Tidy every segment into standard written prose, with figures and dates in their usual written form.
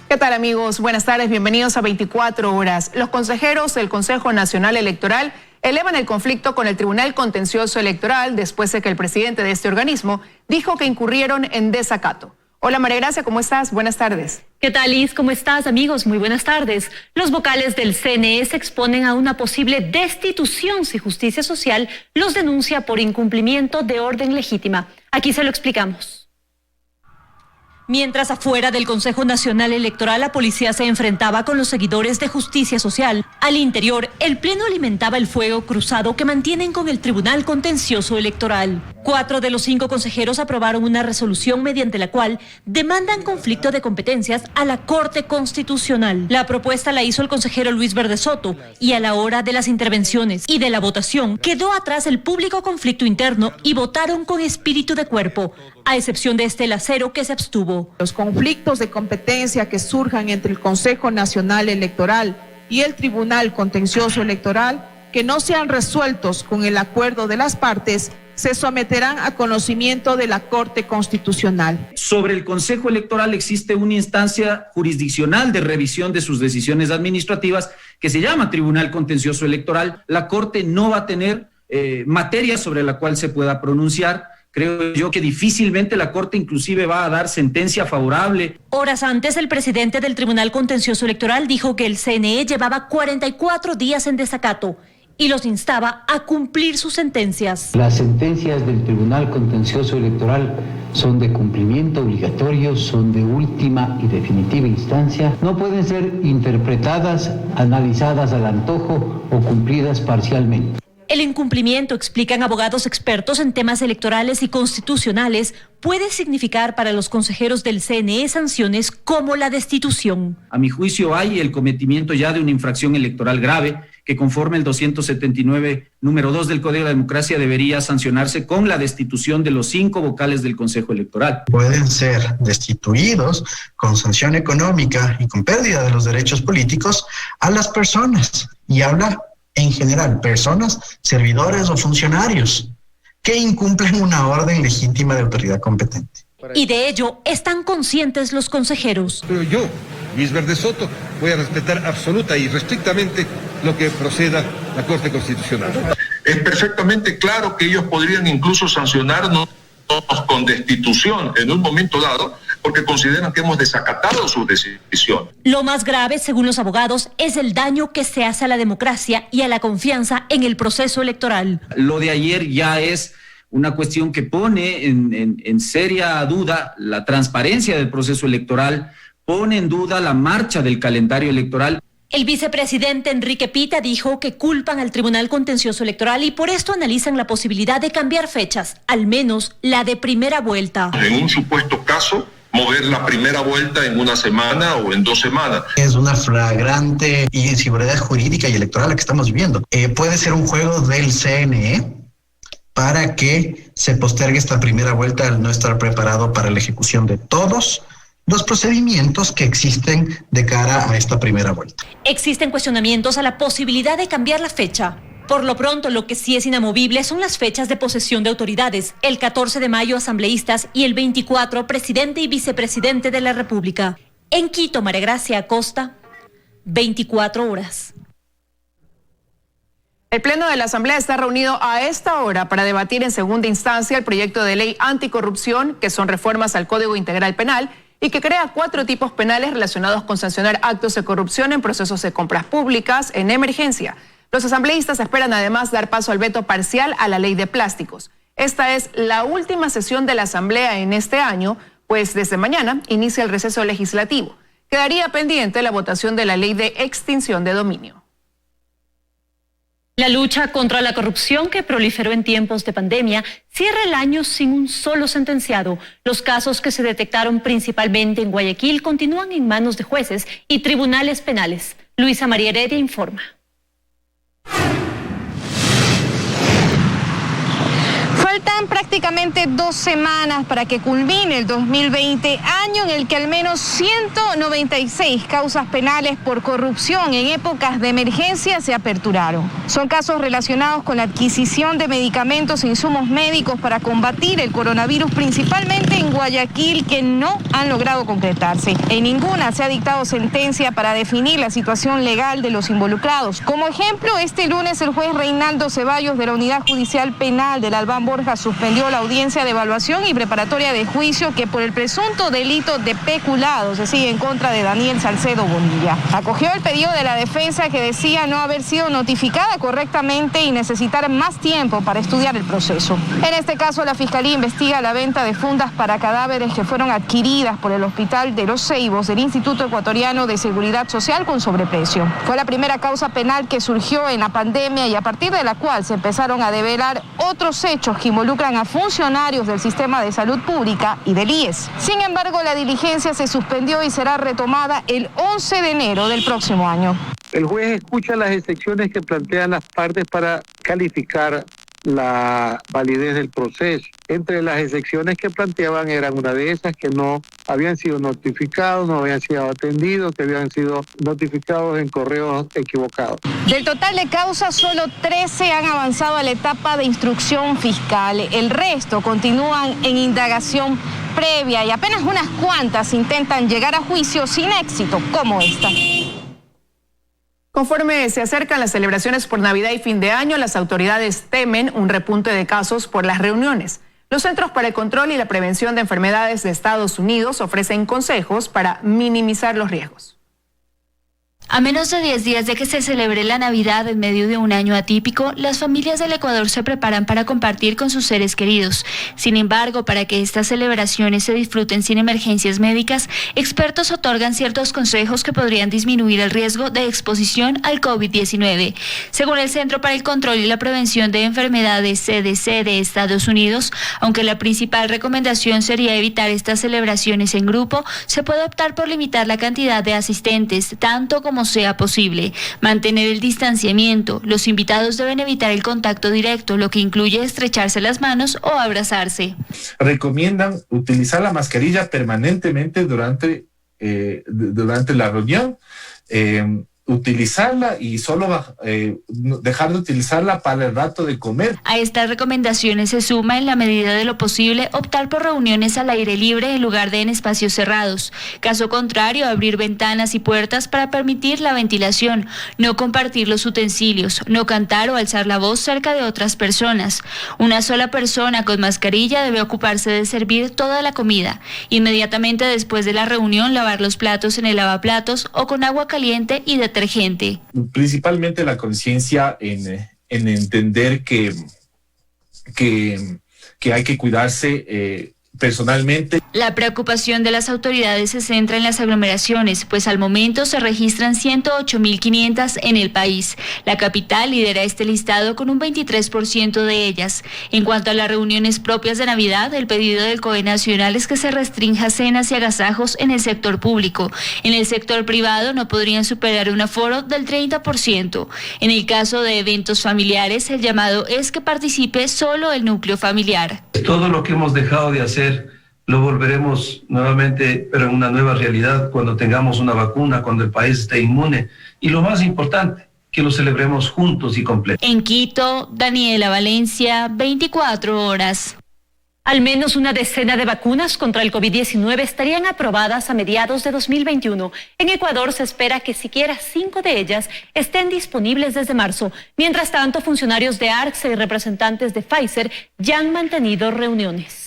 ¿Qué tal, amigos? Buenas tardes, bienvenidos a 24 horas. Los consejeros del Consejo Nacional Electoral elevan el conflicto con el Tribunal Contencioso Electoral después de que el presidente de este organismo dijo que incurrieron en desacato. Hola, María Gracia, ¿cómo estás? Buenas tardes. ¿Qué tal, Liz? ¿Cómo estás, amigos? Muy buenas tardes. Los vocales del CNE se exponen a una posible destitución si Justicia Social los denuncia por incumplimiento de orden legítima. Aquí se lo explicamos. Mientras afuera del Consejo Nacional Electoral la policía se enfrentaba con los seguidores de Justicia Social, al interior el Pleno alimentaba el fuego cruzado que mantienen con el Tribunal Contencioso Electoral. 4 de los 5 consejeros aprobaron una resolución mediante la cual demandan conflicto de competencias a la Corte Constitucional. La propuesta la hizo el consejero Luis Verde Soto y a la hora de las intervenciones y de la votación quedó atrás el público conflicto interno y votaron con espíritu de cuerpo, a excepción de Estela Cero, que se abstuvo. Los conflictos de competencia que surjan entre el Consejo Nacional Electoral y el Tribunal Contencioso Electoral, que no sean resueltos con el acuerdo de las partes, se someterán a conocimiento de la Corte Constitucional. Sobre el Consejo Electoral existe una instancia jurisdiccional de revisión de sus decisiones administrativas que se llama Tribunal Contencioso Electoral. La Corte no va a tener materia sobre la cual se pueda pronunciar. Creo yo que difícilmente la Corte inclusive va a dar sentencia favorable. Horas antes, el presidente del Tribunal Contencioso Electoral dijo que el CNE llevaba 44 días en desacato y los instaba a cumplir sus sentencias. Las sentencias del Tribunal Contencioso Electoral son de cumplimiento obligatorio, son de última y definitiva instancia. No pueden ser interpretadas, analizadas al antojo o cumplidas parcialmente. El incumplimiento, explican abogados expertos en temas electorales y constitucionales, puede significar para los consejeros del CNE sanciones como la destitución. A mi juicio hay el cometimiento ya de una infracción electoral grave que conforme el 279 número 2 del Código de Democracia debería sancionarse con la destitución de los 5 vocales del Consejo Electoral. Pueden ser destituidos con sanción económica y con pérdida de los derechos políticos a las personas, y habla en general, personas, servidores o funcionarios que incumplen una orden legítima de autoridad competente. Y de ello están conscientes los consejeros. Pero yo, Luis Verde Soto, voy a respetar absoluta y restrictamente lo que proceda la Corte Constitucional. Es perfectamente claro que ellos podrían incluso sancionarnos con destitución en un momento dado, porque consideran que hemos desacatado su decisión. Lo más grave, según los abogados, es el daño que se hace a la democracia y a la confianza en el proceso electoral. Lo de ayer ya es una cuestión que pone en seria duda la transparencia del proceso electoral, pone en duda la marcha del calendario electoral. El vicepresidente Enrique Pita dijo que culpan al Tribunal Contencioso Electoral y por esto analizan la posibilidad de cambiar fechas, al menos la de primera vuelta. En un supuesto caso, mover la primera vuelta en una semana o en 2 semanas. Es una flagrante inseguridad jurídica y electoral la que estamos viviendo. Puede ser un juego del CNE para que se postergue esta primera vuelta al no estar preparado para la ejecución de todos los procedimientos que existen de cara a esta primera vuelta. Existen cuestionamientos a la posibilidad de cambiar la fecha. Por lo pronto, lo que sí es inamovible son las fechas de posesión de autoridades. El 14 de mayo, asambleístas, y el 24, presidente y vicepresidente de la República. En Quito, María Gracia Acosta, 24 horas. El Pleno de la Asamblea está reunido a esta hora para debatir en segunda instancia el proyecto de ley anticorrupción, que son reformas al Código Integral Penal, y que crea 4 tipos penales relacionados con sancionar actos de corrupción en procesos de compras públicas en emergencia. Los asambleístas esperan además dar paso al veto parcial a la ley de plásticos. Esta es la última sesión de la Asamblea en este año, pues desde mañana inicia el receso legislativo. Quedaría pendiente la votación de la ley de extinción de dominio. La lucha contra la corrupción que proliferó en tiempos de pandemia cierra el año sin un solo sentenciado. Los casos que se detectaron principalmente en Guayaquil continúan en manos de jueces y tribunales penales. Luisa María Heredia informa. Faltan prácticamente 2 semanas para que culmine el 2020, año en el que al menos 196 causas penales por corrupción en épocas de emergencia se aperturaron. Son casos relacionados con la adquisición de medicamentos e insumos médicos para combatir el coronavirus, principalmente en en Guayaquil que no han logrado concretarse. En ninguna se ha dictado sentencia para definir la situación legal de los involucrados. Como ejemplo, este lunes el juez Reinaldo Ceballos de la Unidad Judicial Penal del Albán Borja suspendió la audiencia de evaluación y preparatoria de juicio que por el presunto delito de peculado se sigue en contra de Daniel Salcedo Bonilla. Acogió el pedido de la defensa que decía no haber sido notificada correctamente y necesitar más tiempo para estudiar el proceso. En este caso, la Fiscalía investiga la venta de fundas para cadáveres que fueron adquiridas por el Hospital de los Ceibos del Instituto Ecuatoriano de Seguridad Social con sobreprecio. Fue la primera causa penal que surgió en la pandemia y a partir de la cual se empezaron a develar otros hechos que involucran a funcionarios del sistema de salud pública y del IES. Sin embargo, la diligencia se suspendió y será retomada el 11 de enero del próximo año. El juez escucha las excepciones que plantean las partes para calificar la validez del proceso. Entre las excepciones que planteaban eran una de esas que no habían sido notificados, no habían sido atendidos, que habían sido notificados en correos equivocados. Del total de causas, solo 13 han avanzado a la etapa de instrucción fiscal. El resto continúan en indagación previa y apenas unas cuantas intentan llegar a juicio sin éxito, como esta. Conforme se acercan las celebraciones por Navidad y fin de año, las autoridades temen un repunte de casos por las reuniones. Los Centros para el Control y la Prevención de Enfermedades de Estados Unidos ofrecen consejos para minimizar los riesgos. A menos de 10 días de que se celebre la Navidad en medio de un año atípico, las familias del Ecuador se preparan para compartir con sus seres queridos. Sin embargo, para que estas celebraciones se disfruten sin emergencias médicas, expertos otorgan ciertos consejos que podrían disminuir el riesgo de exposición al COVID-19. Según el Centro para el Control y la Prevención de Enfermedades CDC de Estados Unidos, aunque la principal recomendación sería evitar estas celebraciones en grupo, se puede optar por limitar la cantidad de asistentes, tanto como sea posible, mantener el distanciamiento. Los invitados deben evitar el contacto directo, lo que incluye estrecharse las manos o abrazarse. Recomiendan utilizar la mascarilla permanentemente durante la reunión, utilizarla y solo dejar de utilizarla para el rato de comer. A estas recomendaciones se suma, en la medida de lo posible, optar por reuniones al aire libre en lugar de en espacios cerrados. Caso contrario, abrir ventanas y puertas para permitir la ventilación, no compartir los utensilios, no cantar o alzar la voz cerca de otras personas. Una sola persona con mascarilla debe ocuparse de servir toda la comida. Inmediatamente después de la reunión, lavar los platos en el lavaplatos o con agua caliente y detergente. Principalmente la conciencia en entender que hay que cuidarse personalmente. La preocupación de las autoridades se centra en las aglomeraciones, pues al momento se registran 108.500 en el país. La capital lidera este listado con un 23% de ellas. En cuanto a las reuniones propias de Navidad, el pedido del COE Nacional es que se restrinja cenas y agasajos en el sector público. En el sector privado no podrían superar un aforo del 30%. En el caso de eventos familiares, el llamado es que participe solo el núcleo familiar. Todo lo que hemos dejado de hacer lo volveremos nuevamente, pero en una nueva realidad, cuando tengamos una vacuna, cuando el país esté inmune. Y lo más importante, que lo celebremos juntos y completos. En Quito, Daniela Valencia, 24 horas. Al menos una decena de vacunas contra el COVID-19 estarían aprobadas a mediados de 2021. En Ecuador se espera que siquiera 5 de ellas estén disponibles desde marzo. Mientras tanto, funcionarios de ARCSA y representantes de Pfizer ya han mantenido reuniones.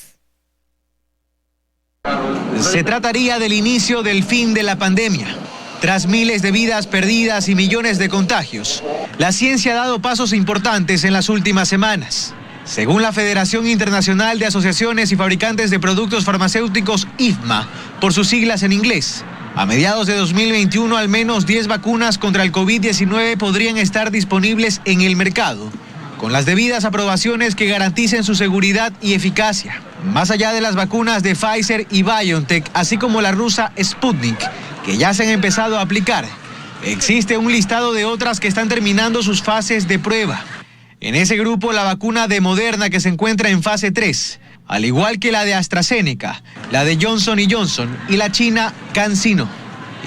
Se trataría del inicio del fin de la pandemia. Tras miles de vidas perdidas y millones de contagios, la ciencia ha dado pasos importantes en las últimas semanas. Según la Federación Internacional de Asociaciones y Fabricantes de Productos Farmacéuticos, IFMA, por sus siglas en inglés, a mediados de 2021 al menos 10 vacunas contra el COVID-19 podrían estar disponibles en el mercado, con las debidas aprobaciones que garanticen su seguridad y eficacia. Más allá de las vacunas de Pfizer y BioNTech, así como la rusa Sputnik, que ya se han empezado a aplicar, existe un listado de otras que están terminando sus fases de prueba. En ese grupo, la vacuna de Moderna, que se encuentra en fase 3, al igual que la de AstraZeneca, la de Johnson & Johnson y la china CanSino,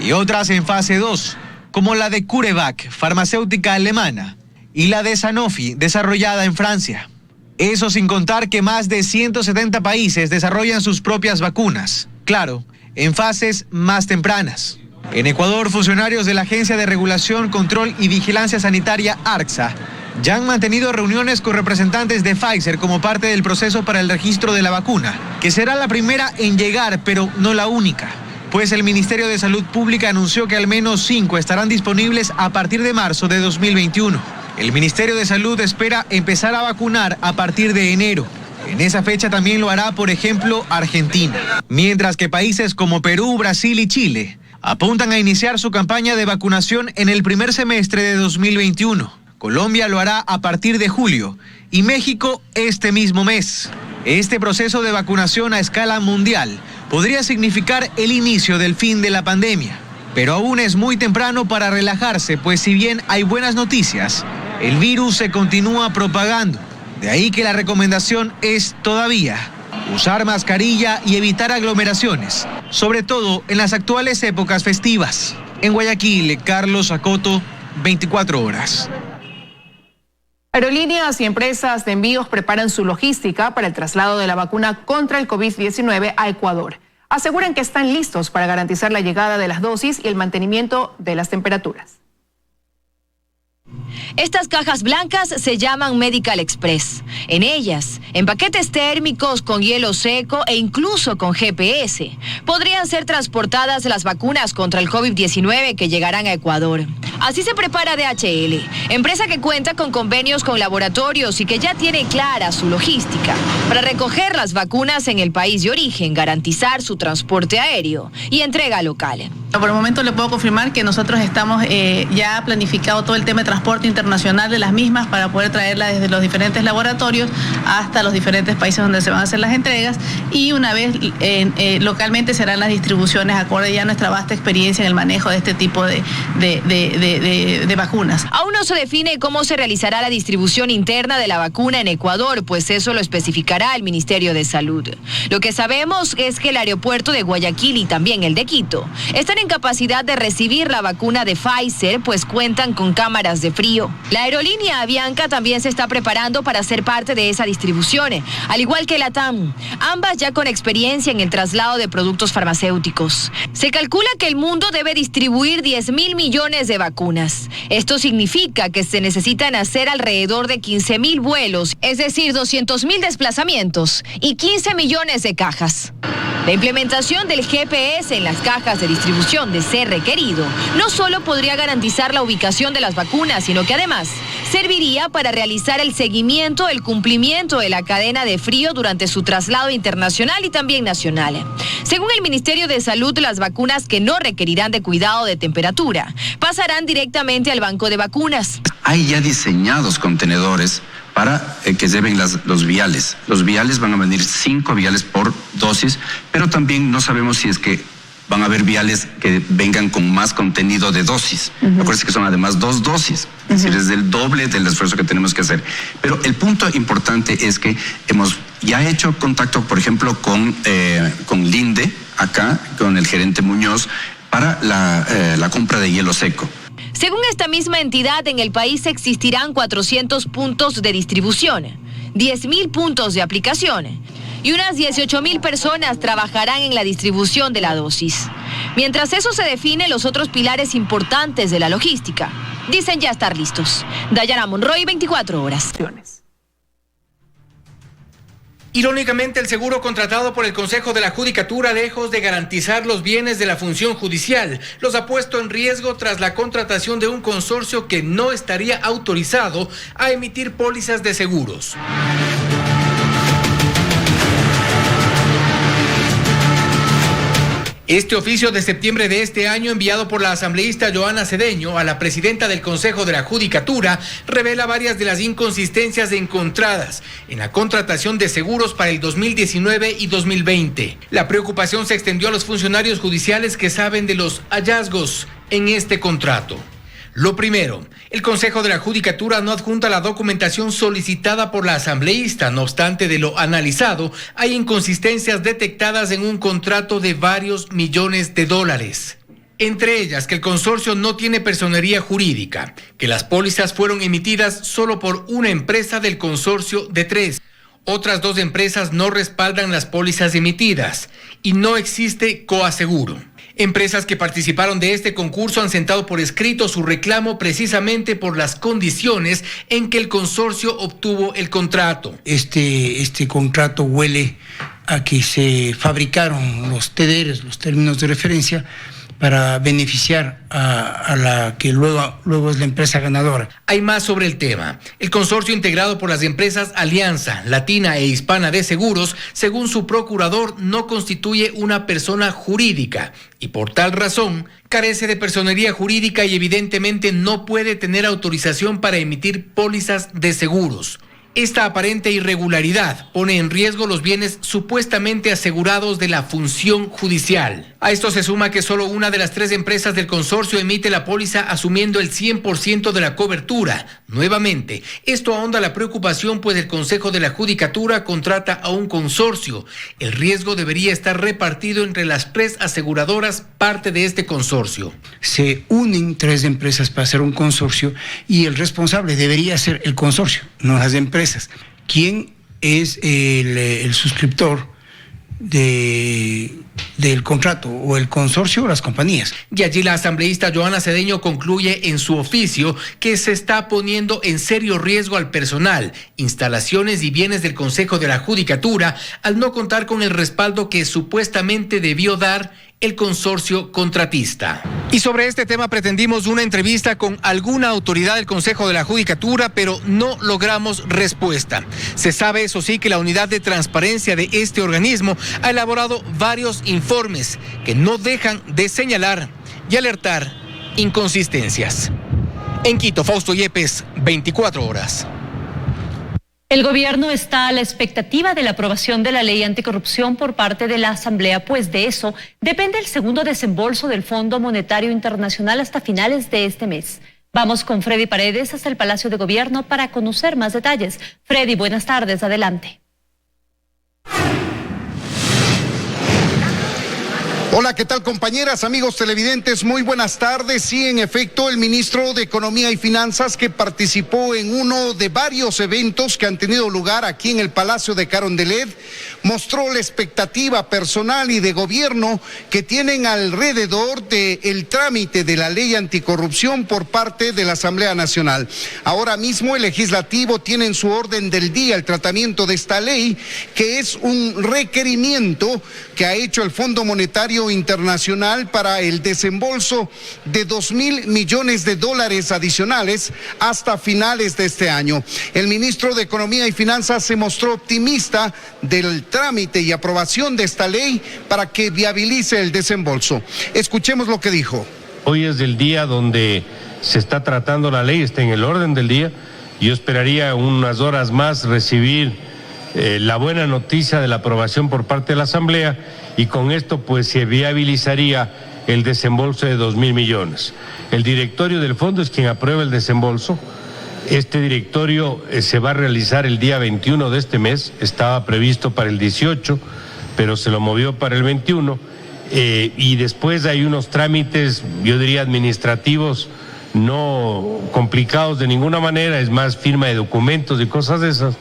y otras en fase 2, como la de CureVac, farmacéutica alemana, y la de Sanofi, desarrollada en Francia. Eso sin contar que más de 170 países desarrollan sus propias vacunas. Claro, en fases más tempranas. En Ecuador, funcionarios de la Agencia de Regulación, Control y Vigilancia Sanitaria, ARCSA, ya han mantenido reuniones con representantes de Pfizer como parte del proceso para el registro de la vacuna, que será la primera en llegar, pero no la única, pues el Ministerio de Salud Pública anunció que al menos 5 estarán disponibles a partir de marzo de 2021. El Ministerio de Salud espera empezar a vacunar a partir de enero. En esa fecha también lo hará, por ejemplo, Argentina. Mientras que países como Perú, Brasil y Chile apuntan a iniciar su campaña de vacunación en el primer semestre de 2021. Colombia lo hará a partir de julio y México este mismo mes. Este proceso de vacunación a escala mundial podría significar el inicio del fin de la pandemia. Pero aún es muy temprano para relajarse, pues si bien hay buenas noticias, el virus se continúa propagando. De ahí que la recomendación es todavía usar mascarilla y evitar aglomeraciones, sobre todo en las actuales épocas festivas. En Guayaquil, Carlos Acoto, 24 horas. Aerolíneas y empresas de envíos preparan su logística para el traslado de la vacuna contra el COVID-19 a Ecuador. Aseguran que están listos para garantizar la llegada de las dosis y el mantenimiento de las temperaturas. Estas cajas blancas se llaman Medical Express. En ellas, en paquetes térmicos, con hielo seco e incluso con GPS, podrían ser transportadas las vacunas contra el COVID-19 que llegarán a Ecuador. Así se prepara DHL, empresa que cuenta con convenios con laboratorios y que ya tiene clara su logística para recoger las vacunas en el país de origen, garantizar su transporte aéreo y entrega local. Por el momento le puedo confirmar que nosotros estamos ya planificado todo el tema de transporte internacional de las mismas para poder traerla desde los diferentes laboratorios hasta los diferentes países donde se van a hacer las entregas, y una vez localmente serán las distribuciones acorde ya a nuestra vasta experiencia en el manejo de este tipo de vacunas. Aún no se define cómo se realizará la distribución interna de la vacuna en Ecuador, pues eso lo especificará el Ministerio de Salud. Lo que sabemos es que el aeropuerto de Guayaquil y también el de Quito están en capacidad de recibir la vacuna de Pfizer, pues cuentan con cámaras de frío. La aerolínea Avianca también se está preparando para ser parte de esa distribución, al igual que LATAM, ambas ya con experiencia en el traslado de productos farmacéuticos. Se calcula que el mundo debe distribuir 10.000 millones de vacunas. Esto significa que se necesitan hacer alrededor de 15.000 vuelos, es decir, 200.000 desplazamientos y 15 millones de cajas. La implementación del GPS en las cajas de distribución, de ser requerido, no solo podría garantizar la ubicación de las vacunas, sino que además serviría para realizar el seguimiento, el cumplimiento de la cadena de frío durante su traslado internacional y también nacional. Según el Ministerio de Salud, las vacunas que no requerirán de cuidado de temperatura pasarán directamente al banco de vacunas. Hay ya diseñados contenedores para que lleven los viales. Los viales van a venir 5 viales por dosis, pero también no sabemos si es que van a haber viales que vengan con más contenido de dosis. Acuérdense que son además 2 dosis, es decir, es el doble del esfuerzo que tenemos que hacer. Pero el punto importante es que hemos ya hecho contacto, por ejemplo, con Linde, acá, con el gerente Muñoz, para la compra de hielo seco. Según esta misma entidad, en el país existirán 400 puntos de distribución, 10.000 puntos de aplicación y unas 18.000 personas trabajarán en la distribución de la dosis. Mientras eso se define, los otros pilares importantes de la logística dicen ya estar listos. Dayana Monroy, 24 horas. Irónicamente, el seguro contratado por el Consejo de la Judicatura, lejos de garantizar los bienes de la función judicial, los ha puesto en riesgo tras la contratación de un consorcio que no estaría autorizado a emitir pólizas de seguros. Este oficio de septiembre de este año, enviado por la asambleísta Joana Cedeño a la presidenta del Consejo de la Judicatura, revela varias de las inconsistencias encontradas en la contratación de seguros para el 2019 y 2020. La preocupación se extendió a los funcionarios judiciales que saben de los hallazgos en este contrato. Lo primero, el Consejo de la Judicatura no adjunta la documentación solicitada por la asambleísta. No obstante, de lo analizado, hay inconsistencias detectadas en un contrato de varios millones de dólares. Entre ellas, que el consorcio no tiene personería jurídica, que las pólizas fueron emitidas solo por una empresa del consorcio de 3. Otras 2 empresas no respaldan las pólizas emitidas y no existe coaseguro. Empresas que participaron de este concurso han sentado por escrito su reclamo precisamente por las condiciones en que el consorcio obtuvo el contrato. Este contrato huele a que se fabricaron los TDRs, los términos de referencia, para beneficiar a la que luego es la empresa ganadora. Hay más sobre el tema. El consorcio integrado por las empresas Alianza, Latina e Hispana de Seguros, según su procurador, no constituye una persona jurídica y por tal razón carece de personería jurídica y evidentemente no puede tener autorización para emitir pólizas de seguros. Esta aparente irregularidad pone en riesgo los bienes supuestamente asegurados de la función judicial. A esto se suma que solo una de las 3 empresas del consorcio emite la póliza asumiendo el 100% de la cobertura. Nuevamente, esto ahonda la preocupación, pues el Consejo de la Judicatura contrata a un consorcio. El riesgo debería estar repartido entre las 3 aseguradoras parte de este consorcio. Se unen 3 empresas para hacer un consorcio y el responsable debería ser el consorcio, no las empresas. ¿Quién es el suscriptor del contrato? ¿O el consorcio o las compañías? Y allí la asambleísta Joana Cedeño concluye en su oficio que se está poniendo en serio riesgo al personal, instalaciones y bienes del Consejo de la Judicatura al no contar con el respaldo que supuestamente debió dar el consorcio contratista. Y sobre este tema pretendimos una entrevista con alguna autoridad del Consejo de la Judicatura, pero no logramos respuesta. Se sabe, eso sí, que la unidad de transparencia de este organismo ha elaborado varios informes que no dejan de señalar y alertar inconsistencias. En Quito, Fausto Yepes, 24 horas. El gobierno está a la expectativa de la aprobación de la ley anticorrupción por parte de la Asamblea, pues de eso depende el segundo desembolso del Fondo Monetario Internacional hasta finales de este mes. Vamos con Freddy Paredes hasta el Palacio de Gobierno para conocer más detalles. Freddy, buenas tardes, adelante. Hola, ¿qué tal, compañeras, amigos televidentes? Muy buenas tardes. Sí, en efecto, el ministro de Economía y Finanzas, que participó en uno de varios eventos que han tenido lugar aquí en el Palacio de Carondelet, mostró la expectativa personal y de gobierno que tienen alrededor del trámite de la ley anticorrupción por parte de la Asamblea Nacional. Ahora mismo el legislativo tiene en su orden del día el tratamiento de esta ley, que es un requerimiento que ha hecho el Fondo Monetario Internacional para el desembolso de $2.000 millones adicionales hasta finales de este año. El ministro de Economía y Finanzas se mostró optimista del trámite y aprobación de esta ley para que viabilice el desembolso. Escuchemos lo que dijo. Hoy es el día donde se está tratando la ley, está en el orden del día. Yo esperaría unas horas más recibir la buena noticia de la aprobación por parte de la Asamblea, y con esto pues se viabilizaría el desembolso de $2.000 millones. El directorio del fondo es quien aprueba el desembolso. Este directorio se va a realizar el día 21 de este mes, estaba previsto para el 18, pero se lo movió para el 21, y después hay unos trámites, yo diría administrativos, no complicados de ninguna manera, es más firma de documentos y cosas de esas,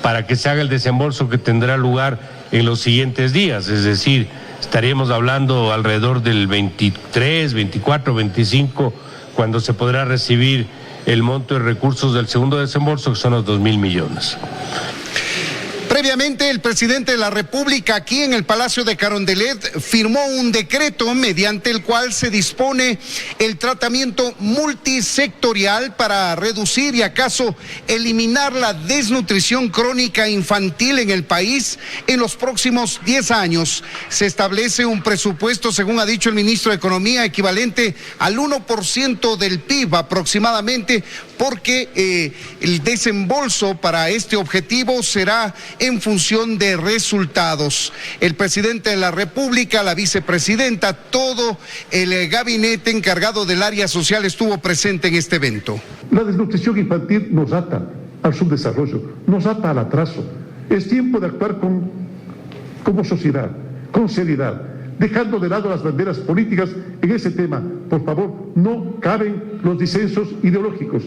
para que se haga el desembolso que tendrá lugar en los siguientes días, es decir, estaríamos hablando alrededor del 23, 24, 25, cuando se podrá recibir el monto de recursos del segundo desembolso, que son los $2.000 millones. Previamente, el presidente de la República aquí en el Palacio de Carondelet firmó un decreto mediante el cual se dispone el tratamiento multisectorial para reducir y acaso eliminar la desnutrición crónica infantil en el país en los próximos 10 años. Se establece un presupuesto, según ha dicho el ministro de Economía, equivalente al 1% del PIB aproximadamente, porque el desembolso para este objetivo será en función de resultados. El presidente de la República, la vicepresidenta, todo el gabinete encargado del área social estuvo presente en este evento. La desnutrición infantil nos ata al subdesarrollo, nos ata al atraso. Es tiempo de actuar como sociedad, con seriedad. dejando de lado las banderas políticas en ese tema. Por favor, no caben los disensos ideológicos.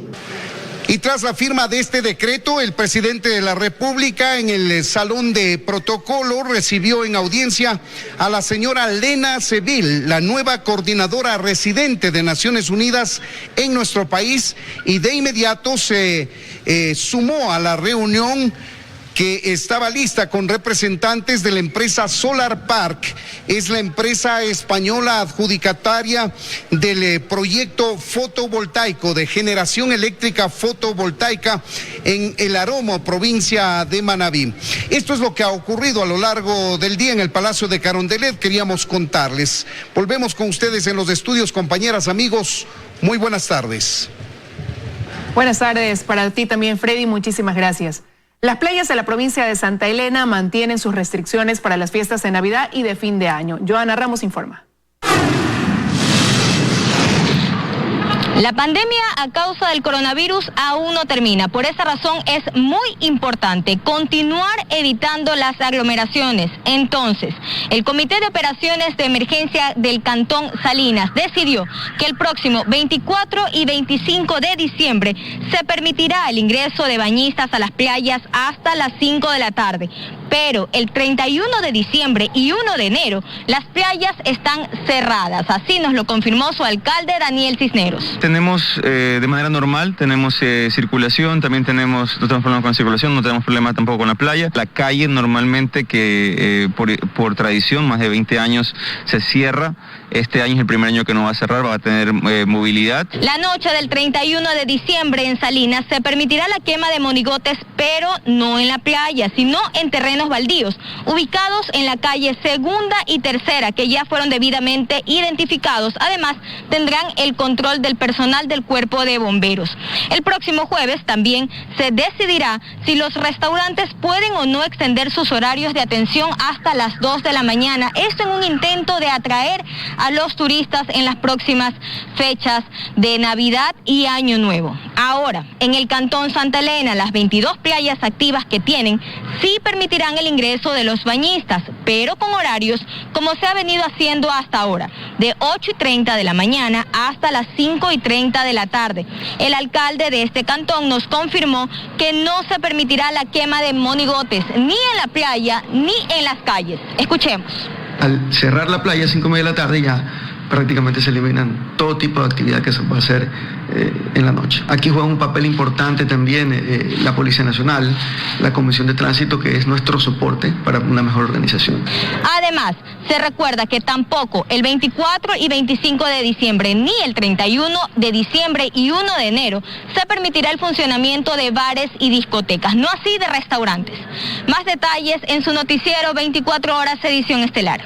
Y tras la firma de este decreto, el presidente de la República en el salón de protocolo recibió en audiencia a la señora Lena Seville, la nueva coordinadora residente de Naciones Unidas en nuestro país, y de inmediato se sumó a la reunión que estaba lista con representantes de la empresa Solar Park. Es la empresa española adjudicataria del proyecto fotovoltaico de generación eléctrica fotovoltaica en El Aromo, provincia de Manabí. Esto es lo que ha ocurrido a lo largo del día en el Palacio de Carondelet. Queríamos contarles. Volvemos con ustedes en los estudios, compañeras, amigos. Muy buenas tardes. Buenas tardes para ti también, Freddy. Muchísimas gracias. Las playas de la provincia de Santa Elena mantienen sus restricciones para las fiestas de Navidad y de fin de año. Joana Ramos informa. La pandemia a causa del coronavirus aún no termina. Por esa razón es muy importante continuar evitando las aglomeraciones. Entonces, el Comité de Operaciones de Emergencia del Cantón Salinas decidió que el próximo 24 y 25 de diciembre se permitirá el ingreso de bañistas a las playas hasta las 5 de la tarde. Pero el 31 de diciembre y 1 de enero las playas están cerradas. Así nos lo confirmó su alcalde Daniel Cisneros. Tenemos de manera normal, tenemos circulación, también no tenemos problemas con la circulación, no tenemos problema tampoco con la playa. La calle normalmente que por tradición, más de 20 años se cierra. Este año es el primer año que no va a cerrar, va a tener movilidad. La noche del 31 de diciembre en Salinas se permitirá la quema de monigotes, pero no en la playa, sino en terrenos baldíos, ubicados en la calle Segunda y Tercera, que ya fueron debidamente identificados. Además, tendrán el control del personal del Cuerpo de Bomberos. El próximo jueves también se decidirá si los restaurantes pueden o no extender sus horarios de atención hasta las 2 de la mañana. Esto en un intento de atraer a los turistas en las próximas fechas de Navidad y Año Nuevo. Ahora, en el Cantón Santa Elena, las 22 playas activas que tienen sí permitirán el ingreso de los bañistas, pero con horarios como se ha venido haciendo hasta ahora, de 8:30 de la mañana hasta las 5:30 de la tarde. El alcalde de este cantón nos confirmó que no se permitirá la quema de monigotes ni en la playa ni en las calles. Escuchemos. Al cerrar la playa a 5:30 de la tarde ya prácticamente se eliminan todo tipo de actividad que se puede hacer en la noche. Aquí juega un papel importante también la Policía Nacional, la Comisión de Tránsito, que es nuestro soporte para una mejor organización. Además, se recuerda que tampoco el 24 y 25 de diciembre ni el 31 de diciembre y 1 de enero se permitirá el funcionamiento de bares y discotecas, no así de restaurantes. Más detalles en su noticiero 24 horas edición estelar.